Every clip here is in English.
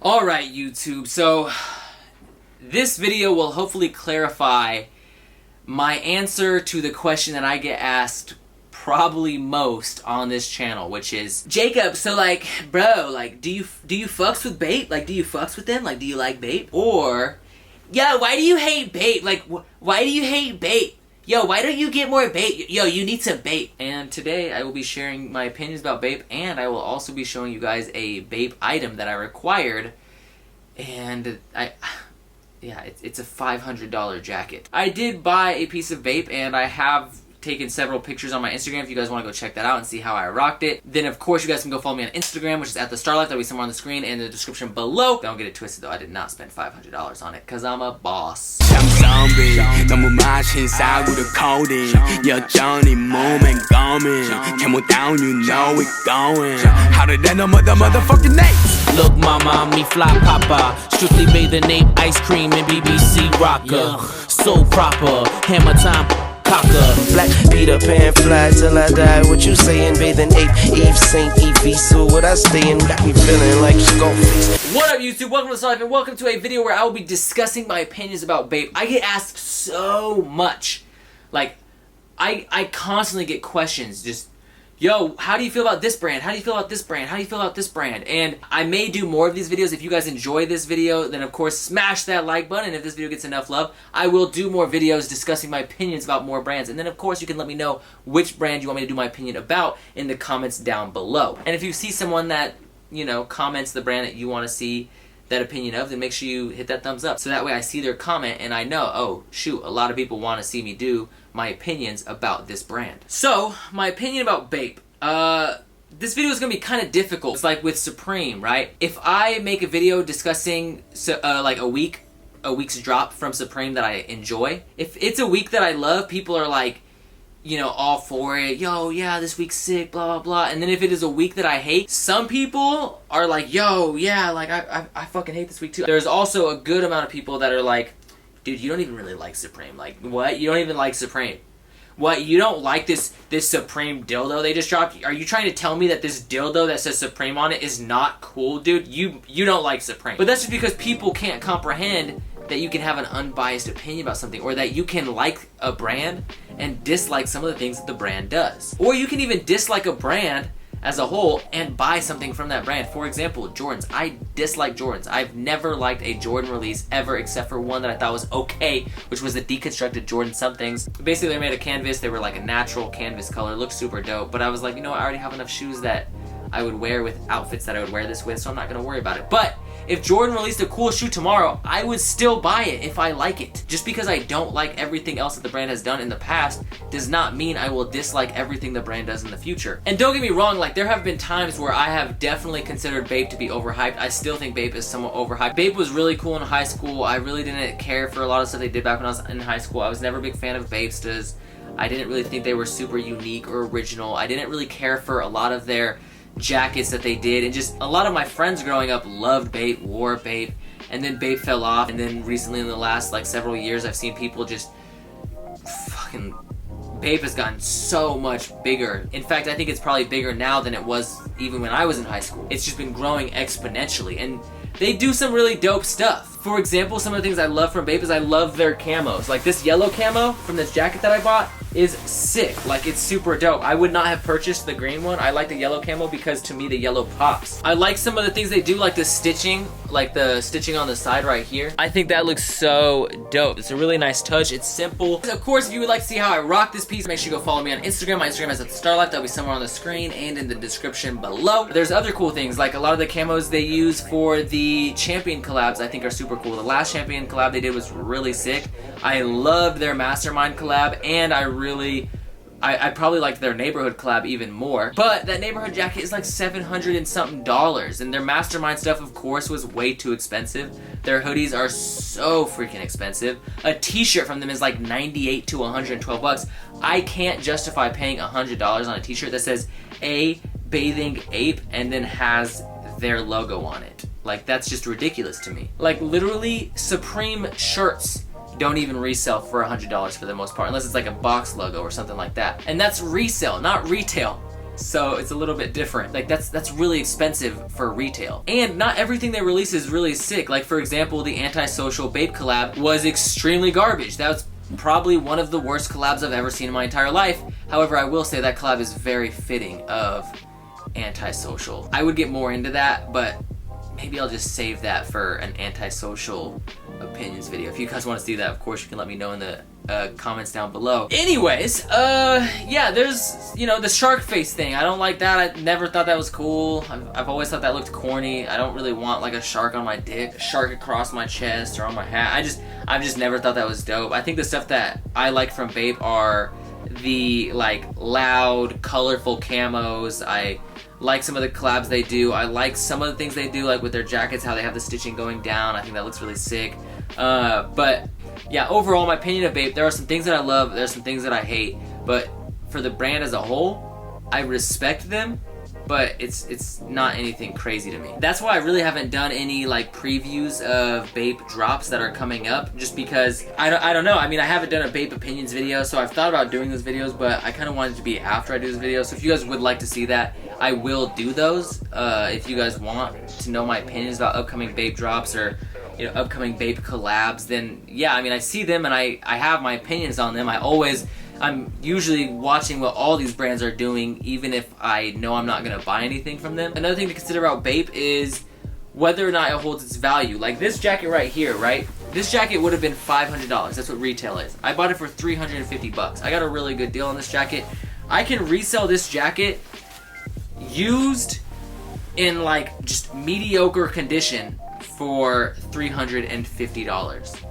Alright YouTube, so this video will hopefully clarify my answer to the question that I get asked probably most on this channel, which is, Jacob, so like, bro, like, do you fucks with Bape? Like, do you fucks with them? Like, do you like Bape? Or, yo, why do you hate Bape? Like, why do you hate Bape? Yo, why don't you get more Bape? Yo, you need some Bape. And today I will be sharing my opinions about Bape, and I will also be showing you guys a Bape item that I required. And yeah, it's a $500 jacket. I did buy a piece of Bape, and I have taken several pictures on my Instagram if you guys want to go check that out and see how I rocked it. Then of course you guys can go follow me on Instagram, which is at the Starr. That'll be somewhere on the screen and in the description below. Don't get it twisted though, I did not spend $500 on it because I'm a boss. 너무 마신 싸구려 coding 여전히 몸엔 coming Came down, you know it going Hotter than a motherfucking name. Look mama, me fly papa Strictly bathing ape, ice cream and BBC rocker So proper, hammer time cocker. Black Peter Pan fly till I die. What you saying? Bathing ape, Eve Saint Evie. So what I stay in got me feeling like Scarface. What up YouTube? Welcome to Starr and welcome to a video where I will be discussing my opinions about Bape. I get asked so much. Like, I constantly get questions just, yo, how do you feel about this brand? How do you feel about this brand? How do you feel about this brand? And I may do more of these videos. If you guys enjoy this video, then of course smash that like button. If this video gets enough love, I will do more videos discussing my opinions about more brands. And then of course you can let me know which brand you want me to do my opinion about in the comments down below. And if you see someone that, you know, comments the brand that you want to see that opinion of, then make sure you hit that thumbs up. So that way I see their comment and I know, oh shoot, a lot of people want to see me do my opinions about this brand. So, my opinion about Bape. This video is going to be kind of difficult. It's like with Supreme, right? If I make a video discussing like a week's drop from Supreme that I enjoy, if it's a week that I love, people are like, you know, all for it. Yo, yeah, this week's sick, blah, blah, blah. And then if it is a week that I hate, some people are like, yo, yeah, like, I fucking hate this week too. There's also a good amount of people that are like, dude, you don't even really like Supreme. Like, what? You don't even like Supreme. What, you don't like this Supreme dildo they just dropped? Are you trying to tell me that this dildo that says Supreme on it is not cool, dude? You don't like Supreme. But that's just because people can't comprehend that you can have an unbiased opinion about something, or that you can like a brand and dislike some of the things that the brand does. Or you can even dislike a brand as a whole and buy something from that brand. For example, Jordans. I dislike Jordans. I've never liked a Jordan release ever except for one that I thought was okay, which was the deconstructed Jordan somethings. Basically, they're made of canvas. They were like a natural canvas color. Looked super dope. But I was like, you know what? I already have enough shoes that I would wear with outfits that I would wear this with, so I'm not going to worry about it. But if Jordan released a cool shoe tomorrow, I would still buy it if I like it. Just because I don't like everything else that the brand has done in the past does not mean I will dislike everything the brand does in the future. And don't get me wrong, like, there have been times where I have definitely considered Bape to be overhyped. I still think Bape is somewhat overhyped. Bape was really cool in high school. I really didn't care for a lot of stuff they did back when I was in high school. I was never a big fan of Bapestas. I didn't really think they were super unique or original. I didn't really care for a lot of their jackets that they did, and just a lot of my friends growing up loved Bape, wore Bape, and then Bape fell off. And then recently in the last like several years I've seen people just fucking, Bape has gotten so much bigger. In fact, I think it's probably bigger now than it was even when I was in high school. It's just been growing exponentially, and they do some really dope stuff. For example, some of the things I love from Bape is I love their camos. Like this yellow camo from this jacket that I bought is sick. Like, it's super dope. I would not have purchased the green one. I like the yellow camo because to me the yellow pops. I like some of the things they do, like the stitching on the side right here. I think that looks so dope. It's a really nice touch. It's simple. Of course, if you would like to see how I rock this piece, make sure you go follow me on Instagram. My Instagram is at the Starr. That'll be somewhere on the screen and in the description below. There's other cool things, like a lot of the camos they use for the Champion collabs I think are super cool. The last Champion collab they did was really sick. I loved their Mastermind collab, and I probably liked their Neighborhood collab even more. But that Neighborhood jacket is like $700 and something, and their Mastermind stuff, of course, was way too expensive. Their hoodies are so freaking expensive. A t-shirt from them is like $98 to $112. I can't justify paying $100 on a t-shirt that says A Bathing Ape and then has their logo on it. Like, that's just ridiculous to me. Like, literally, Supreme shirts don't even resell for $100 for the most part, unless it's like a box logo or something like that. And that's resale, not retail. So it's a little bit different. Like that's really expensive for retail. And not everything they release is really sick. Like for example, the Antisocial Bape collab was extremely garbage. That was probably one of the worst collabs I've ever seen in my entire life. However, I will say that collab is very fitting of Antisocial. I would get more into that, but maybe I'll just save that for an Antisocial opinions video. If you guys want to see that, of course, you can let me know in the comments down below. Anyways, yeah, there's, you know, the shark face thing. I don't like that. I never thought that was cool. I've always thought that looked corny. I don't really want like a shark on my dick, a shark across my chest or on my hat. I've just never thought that was dope. I think the stuff that I like from Bape are the like loud, colorful camos. I like some of the collabs they do. I like some of the things they do, like with their jackets, how they have the stitching going down. I think that looks really sick. But yeah, overall, my opinion of Bape, there are some things that I love, there's some things that I hate, but for the brand as a whole, I respect them, but it's not anything crazy to me. That's why I really haven't done any like previews of Bape drops that are coming up, just because I don't know. I mean, I haven't done a Bape opinions video, so I've thought about doing those videos, but I kind of wanted it to be after I do this video. So if you guys would like to see that, I will do those. If you guys want to know my opinions about upcoming Bape drops or, you know, upcoming Bape collabs, then yeah, I mean, I see them and I have my opinions on them. I'm usually watching what all these brands are doing, even if I know I'm not gonna buy anything from them. Another thing to consider about Bape is whether or not it holds its value. Like this jacket right here, right? This jacket would have been $500. That's what retail is. I bought it for 350 bucks. I got a really good deal on this jacket. I can resell this jacket used in like just mediocre condition for $350.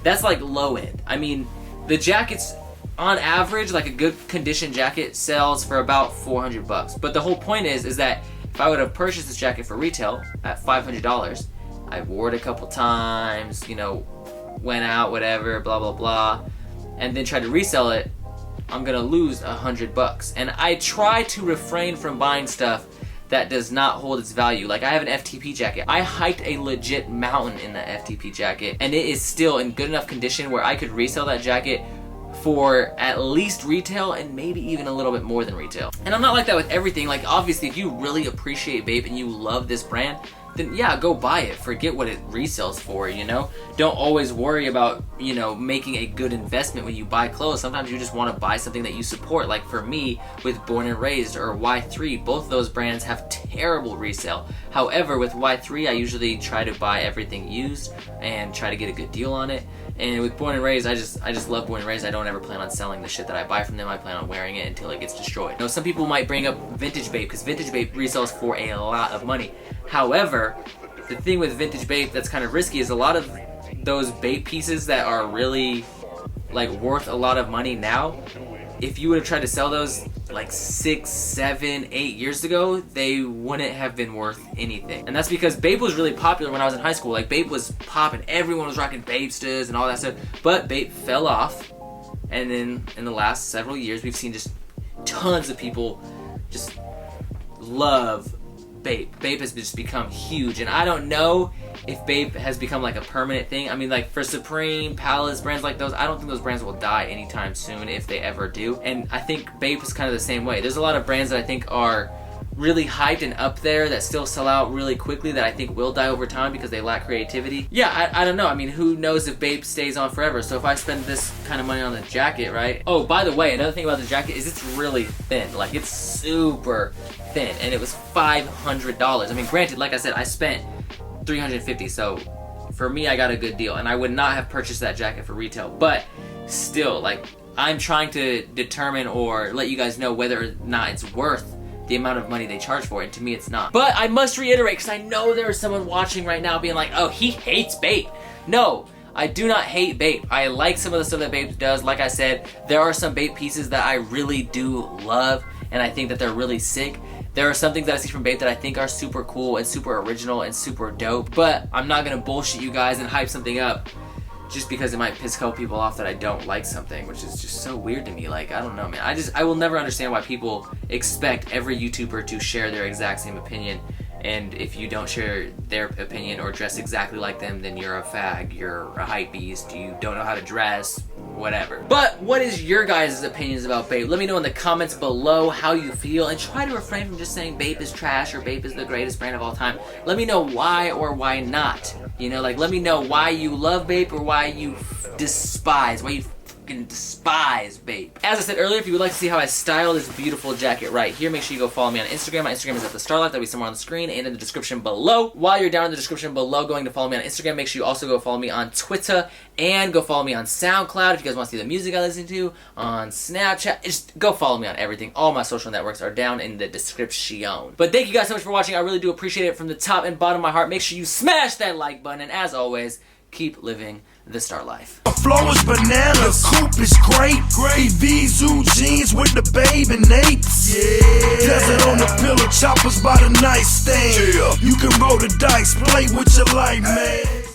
That's like low end. I mean, the jackets on average, like a good condition jacket sells for about 400 bucks. But the whole point is that if I would have purchased this jacket for retail at $500, I wore it a couple times, you know, went out, whatever, blah, blah, blah, and then tried to resell it, I'm gonna lose 100 bucks. And I try to refrain from buying stuff that does not hold its value. Like I have an FTP jacket. I hiked a legit mountain in that FTP jacket, and it is still in good enough condition where I could resell that jacket for at least retail and maybe even a little bit more than retail. And I'm not like that with everything. Like obviously, if you really appreciate Bape and you love this brand, then yeah, go buy it. Forget what it resells for, you know? Don't always worry about, you know, making a good investment when you buy clothes. Sometimes you just want to buy something that you support. Like for me, with Born and Raised or Y3, both of those brands have terrible resale. However, with Y3, I usually try to buy everything used and try to get a good deal on it. And with Born and Raised, I just love Born and Raised. I don't ever plan on selling the shit that I buy from them. I plan on wearing it until it gets destroyed. You know, some people might bring up Vintage Bape because Vintage Bape resells for a lot of money. However, the thing with Vintage Bape that's kind of risky is a lot of those Bape pieces that are really like worth a lot of money now, if you would have tried to sell those like 6, 7, 8 years ago, they wouldn't have been worth anything. And that's because Bape was really popular when I was in high school. Like Bape was popping, everyone was rocking Bapestas and all that stuff. But Bape fell off, and then in the last several years, we've seen just tons of people just love Bape. Bape has just become huge, and I don't know if Bape has become like a permanent thing. I mean, like for Supreme, Palace, brands like those, I don't think those brands will die anytime soon if they ever do. And I think Bape is kind of the same way. There's a lot of brands that I think are really hyped and up there that still sell out really quickly that I think will die over time because they lack creativity. Yeah, I don't know. I mean, who knows if Bape stays on forever? So if I spend this kind of money on the jacket, right? Oh, by the way, another thing about the jacket is it's really thin. Like it's super thin, and it was $500. I mean, granted, like I said, I spent $350, so for me, I got a good deal, and I would not have purchased that jacket for retail. But still, like, I'm trying to determine or let you guys know whether or not it's worth the amount of money they charge for it, and to me it's not. But I must reiterate, because I know there is someone watching right now being like, oh, he hates Bape. No, I do not hate Bape. I like some of the stuff that Bape does. Like I said, there are some Bape pieces that I really do love, and I think that they're really sick. There are some things that I see from Bape that I think are super cool and super original and super dope, but I'm not gonna bullshit you guys and hype something up just because it might piss a couple people off that I don't like something, which is just so weird to me. Like, I don't know, man. I will never understand why people expect every YouTuber to share their exact same opinion, and if you don't share their opinion or dress exactly like them, then you're a fag, you're a hype beast, you don't know how to dress, whatever. But what is your guys' opinions about Bape? Let me know in the comments below how you feel, and try to refrain from just saying Bape is trash or Bape is the greatest brand of all time. Let me know why or why not. You know, like, let me know why you love Bape or why you despise Bape. As I said earlier, if you would like to see how I style this beautiful jacket right here, make sure you go follow me on Instagram. My Instagram is at the Starr. That'll be somewhere on the screen and in the description below. While you're down in the description below going to follow me on Instagram, make sure you also go follow me on Twitter and go follow me on SoundCloud if you guys want to see the music I listen to, on Snapchat. Just go follow me on everything. All my social networks are down in the description. But thank you guys so much for watching. I really do appreciate it from the top and bottom of my heart. Make sure you smash that like button, and as always, keep living the Starr life. Flow is bananas, coupe is great. Zoo jeans with the Bape and apes. Yeah. Desert on the pillow, choppers by the nightstand. Yeah. You can roll the dice, play with your life, man.